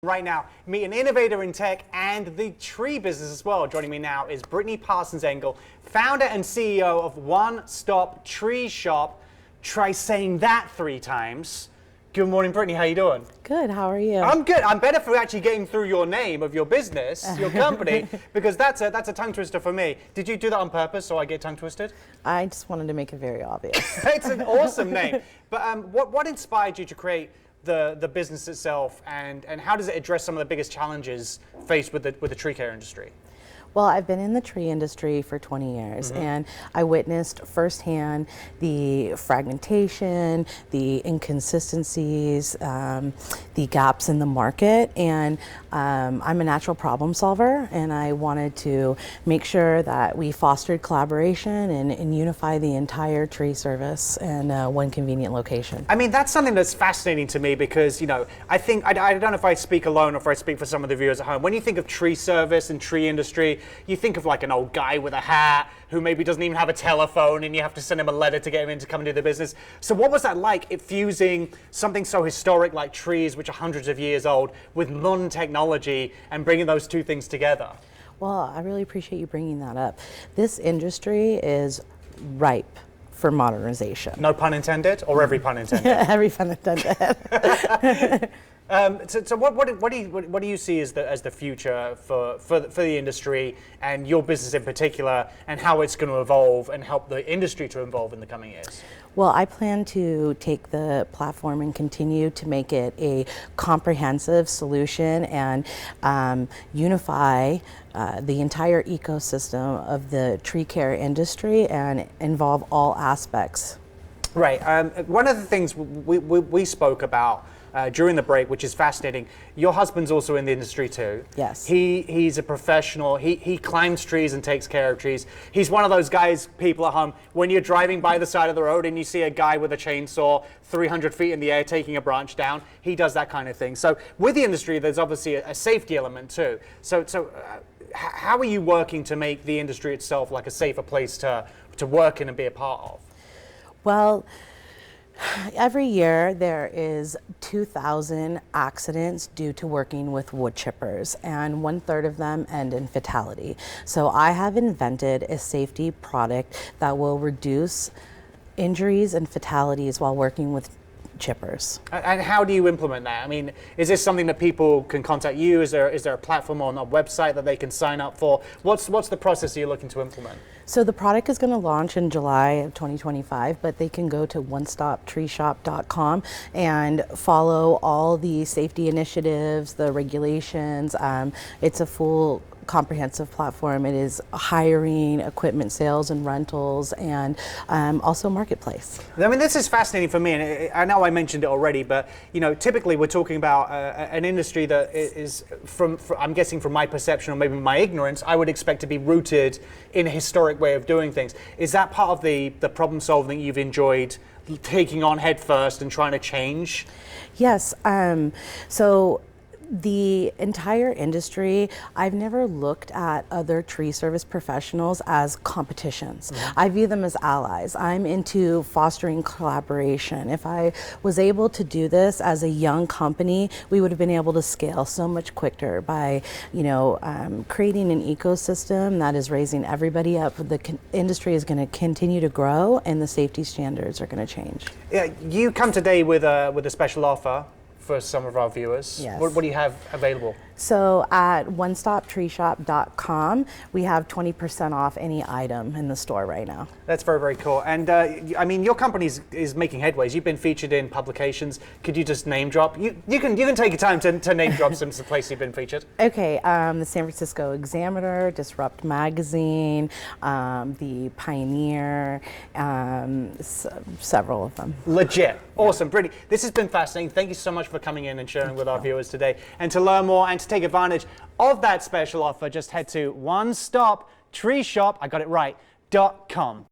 Right now, meet an innovator in tech and the tree business as well. Joining me now is Brittany Parsons Engel, founder and CEO of One Stop Tree Shop. Try saying that 3 times. Good morning, Brittany. How you doing? Good. How are you? I'm good. I'm better for actually getting through your name of your business, your company, because that's a tongue twister for me. Did you do that on purpose so I get tongue twisted? I just wanted to make it very obvious. It's an awesome name. But what inspired you to create the business itself, and how does it address some of the biggest challenges faced with the tree care industry? Well, I've been in the tree industry for 20 years, and I witnessed firsthand the fragmentation, the inconsistencies, the gaps in the market, and I'm a natural problem solver, and I wanted to make sure that we fostered collaboration and unify the entire tree service in one convenient location. I mean, that's something that's fascinating to me because, you know, I think, I don't know if I speak alone or if I speak for some of the viewers at home. When you think of tree service and tree industry, you think of like an old guy with a hat who maybe doesn't even have a telephone and you have to send him a letter to get him in to come and do the business. So what was that like, it fusing something so historic like trees, which are hundreds of years old, with modern technology and bringing those two things together? Well, I really appreciate you bringing that up. This industry is ripe for modernization. No pun intended, or every pun intended? Every pun intended. So what do you see as the future for the industry and your business in particular, and how it's going to evolve and help the industry to evolve in the coming years? Well, I plan to take the platform and continue to make it a comprehensive solution and unify the entire ecosystem of the tree care industry and involve all aspects. Right. One of the things we spoke about during the break, which is fascinating, your husband's also in the industry too. Yes. He's a professional. He climbs trees and takes care of trees. He's one of those guys, people at home, when you're driving by the side of the road and you see a guy with a chainsaw 300 feet in the air taking a branch down, he does that kind of thing. So with the industry, there's obviously a safety element too. So how are you working to make the industry itself like a safer place to work in and be a part of? Well, every year there is 2,000 accidents due to working with wood chippers, and 1/3 of them end in fatality. So I have invented a safety product that will reduce injuries and fatalities while working with chippers. And how do you implement that? I mean, is this something that people can contact you? Is there a platform on a website that they can sign up for? What's the process you're looking to implement? So the product is going to launch in July of 2025, but they can go to onestoptreeshop.com and follow all the safety initiatives, the regulations. It's a full comprehensive platform. It is hiring, equipment sales and rentals, and also marketplace. I mean, this is fascinating for me, and I know I mentioned it already, but you know, typically we're talking about an industry that is, I'm guessing from my perception or maybe my ignorance, I would expect to be rooted in a historic way of doing things. Is that part of the problem solving you've enjoyed taking on head first and trying to change? Yes. So the entire industry, I've never looked at other tree service professionals as competitions. I view them as allies. I'm into fostering collaboration. If I was able to do this as a young company, we would have been able to scale so much quicker by, you know, creating an ecosystem that is raising everybody up. The industry is going to continue to grow, and the safety standards are going to change. Yeah, you come today with a special offer for some of our viewers. Yes. What do you have available? So at onestoptreeshop.com, we have 20% off any item in the store right now. That's very, very cool. And I mean, your company is making headways. You've been featured in publications. Could you just name drop? You can take your time to name drop some places you've been featured. Okay, the San Francisco Examiner, Disrupt Magazine, the Pioneer, several of them. Legit. Awesome. Brittany, this has been fascinating. Thank you so much for coming in and sharing with our viewers today. And to learn more and to take advantage of that special offer, just head to onestoptreeshop, I got it right, .com.